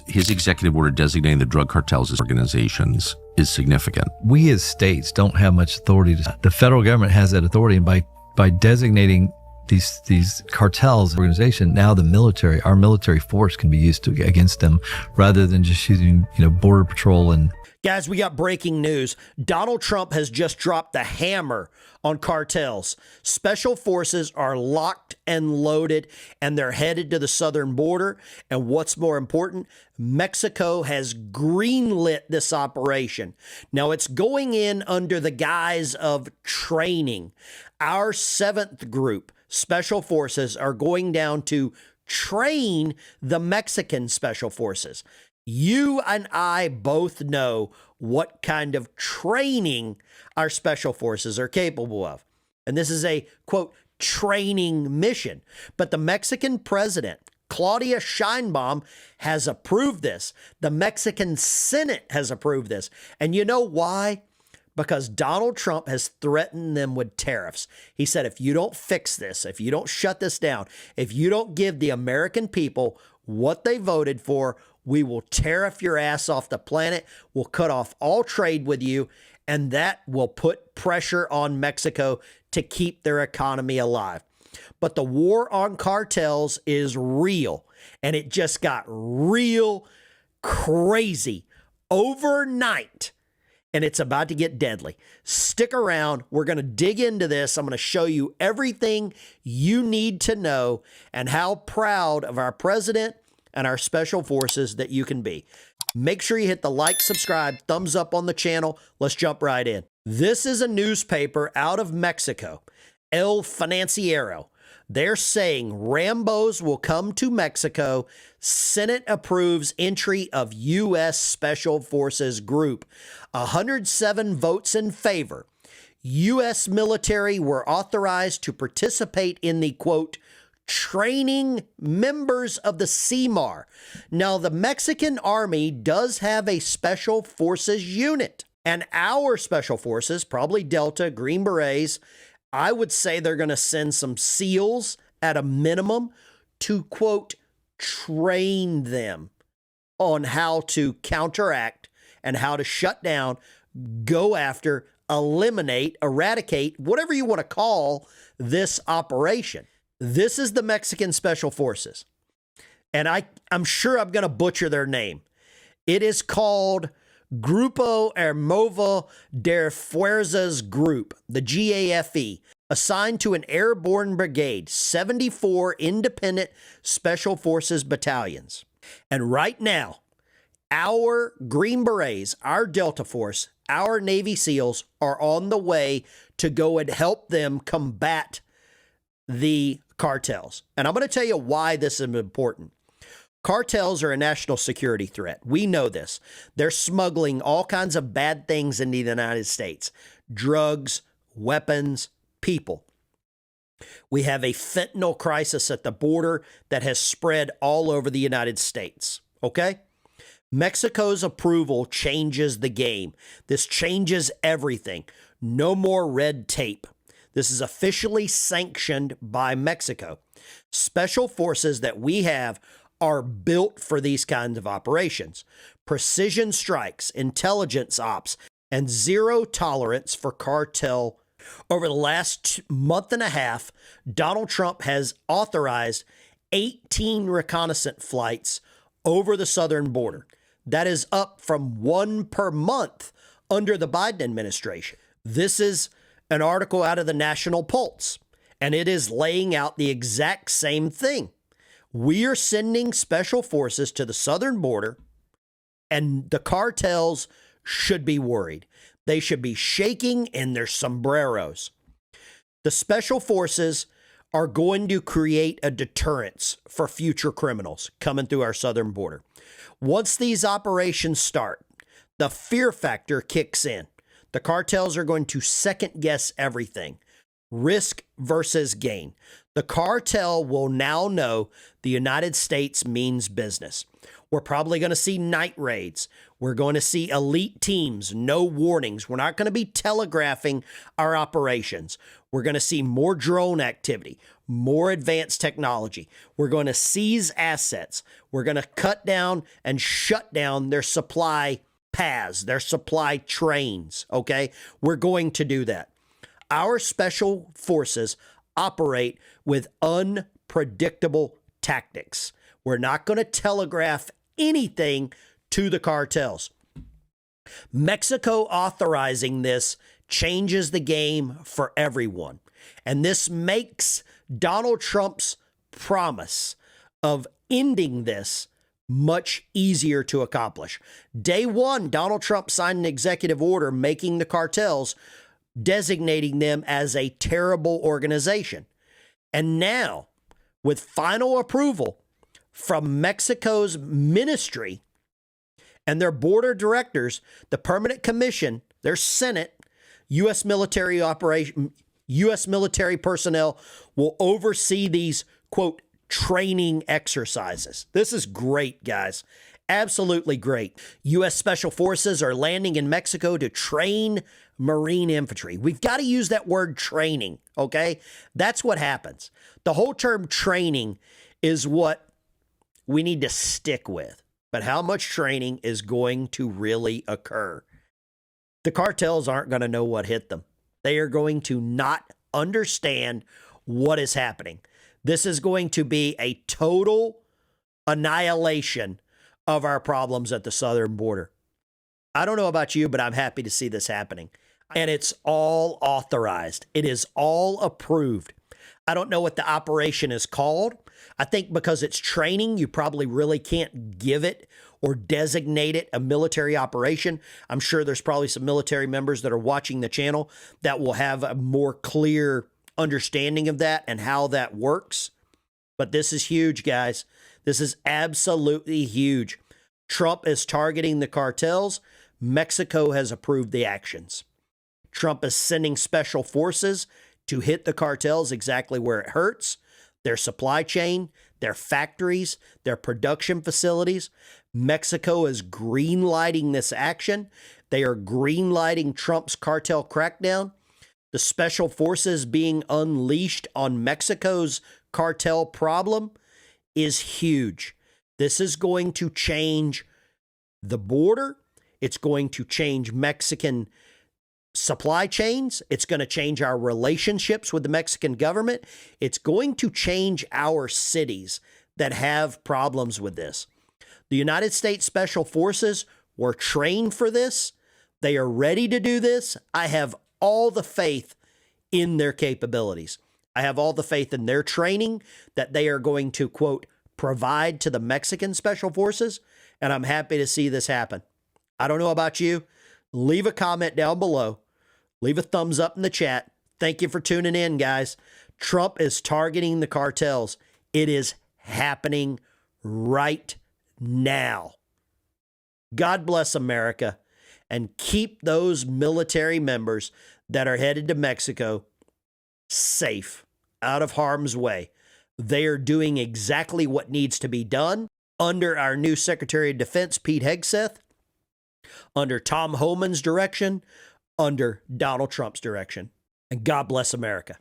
his executive order designating the drug cartels as organizations is significant. We as states don't have much authority. The federal government has that authority, and by designating these cartels organization, now the military, our military force, can be used against them rather than just using border patrol. And guys, we got breaking news. Donald Trump has just dropped the hammer on cartels. Special forces are locked and loaded, and they're headed to the southern border. And what's more important, Mexico has greenlit this operation. Now, it's going in under the guise of training. Our 7th group, Special Forces, are going down to train the Mexican Special Forces. You and I both know what kind of training our Special Forces are capable of. And this is a, quote, training mission. But the Mexican president, Claudia Sheinbaum, has approved this. The Mexican Senate has approved this. And you know why? Because Donald Trump has threatened them with tariffs. He said, if you don't fix this, if you don't shut this down, if you don't give the American people what they voted for, we will tariff your ass off the planet. We'll cut off all trade with you. And that will put pressure on Mexico to keep their economy alive. But the war on cartels is real. And it just got real crazy overnight. And it's about to get deadly. Stick around. We're going to dig into this. I'm going to show you everything you need to know and how proud of our president and our special forces that you can be. Make sure you hit the like, subscribe, thumbs up on the channel. Let's jump right in. This is a newspaper out of Mexico, El Financiero. They're saying Rambos will come to Mexico. Senate approves entry of U.S. Special Forces Group. 107 votes in favor. U.S. military were authorized to participate in the, quote, training members of the CMAR. Now, the Mexican Army does have a Special Forces unit. And our Special Forces, probably Delta, Green Berets, I would say they're going to send some SEALs at a minimum to, quote, train them on how to counteract and how to shut down, go after, eliminate, eradicate, whatever you want to call this operation. This is the Mexican Special Forces. And I'm sure I'm going to butcher their name. It is called Grupo Armado de Fuerzas Group, the GAFE, assigned to an airborne brigade, 74 independent Special Forces battalions. And right now, our Green Berets, our Delta Force, our Navy SEALs are on the way to go and help them combat the cartels. And I'm going to tell you why this is important. Cartels are a national security threat. We know this. They're smuggling all kinds of bad things into the United States. Drugs, weapons, people. We have a fentanyl crisis at the border that has spread all over the United States. Okay? Mexico's approval changes the game. This changes everything. No more red tape. This is officially sanctioned by Mexico. Special forces that we have are built for these kinds of operations. Precision strikes, intelligence ops, and zero tolerance for cartel. Over the last month and a half, Donald Trump has authorized 18 reconnaissance flights over the southern border. That is up from 1 per month under the Biden administration. This is an article out of the National Pulse, and it is laying out the exact same thing. We are sending special forces to the southern border, and the cartels should be worried. They should be shaking in their sombreros. The special forces are going to create a deterrence for future criminals coming through our southern border. Once these operations start, the fear factor kicks in. The cartels are going to second guess everything. Risk versus gain. The cartel will now know the United States means business. We're probably going to see night raids. We're going to see elite teams, no warnings. We're not going to be telegraphing our operations. We're going to see more drone activity, more advanced technology. We're going to seize assets. We're going to cut down and shut down their supply paths, their supply trains, okay? We're going to do that. Our special forces operate with unpredictable tactics. We're not going to telegraph anything to the cartels. Mexico authorizing this changes the game for everyone. And this makes Donald Trump's promise of ending this much easier to accomplish. Day one, Donald Trump signed an executive order making the cartels, designating them as a terrible organization. And now, with final approval from Mexico's ministry and their board of directors, the permanent commission, their Senate, U.S. military personnel will oversee these, quote, training exercises. This is great, guys. Absolutely great. U.S. Special Forces are landing in Mexico to train Marine infantry. We've got to use that word training, okay? That's what happens. The whole term training is what we need to stick with. But how much training is going to really occur? The cartels aren't going to know what hit them. They are going to not understand what is happening. This is going to be a total annihilation of our problems at the southern border. I don't know about you, but I'm happy to see this happening. And it's all authorized. It is all approved. I don't know what the operation is called. I think because it's training, you probably really can't give it or designate it a military operation. I'm sure there's probably some military members that are watching the channel that will have a more clear understanding of that and how that works. But this is huge, guys. This is absolutely huge. Trump is targeting the cartels. Mexico has approved the actions. Trump is sending special forces to hit the cartels exactly where it hurts, their supply chain, their factories, their production facilities. Mexico is green-lighting this action. They are green-lighting Trump's cartel crackdown. The special forces being unleashed on Mexico's cartel problem is huge. This is going to change the border. It's going to change Mexican supply chains. It's going to change our relationships with the Mexican government. It's going to change our cities that have problems with this. The United States Special Forces were trained for this. They are ready to do this. I have all the faith in their capabilities. I have all the faith in their training that they are going to, quote, provide to the Mexican Special Forces, and I'm happy to see this happen. I don't know about you. Leave a comment down below. Leave a thumbs up in the chat. Thank you for tuning in, guys. Trump is targeting the cartels. It is happening right now. God bless America, and keep those military members that are headed to Mexico safe, out of harm's way. They are doing exactly what needs to be done under our new Secretary of Defense, Pete Hegseth, under Tom Homan's direction, under Donald Trump's direction. And God bless America.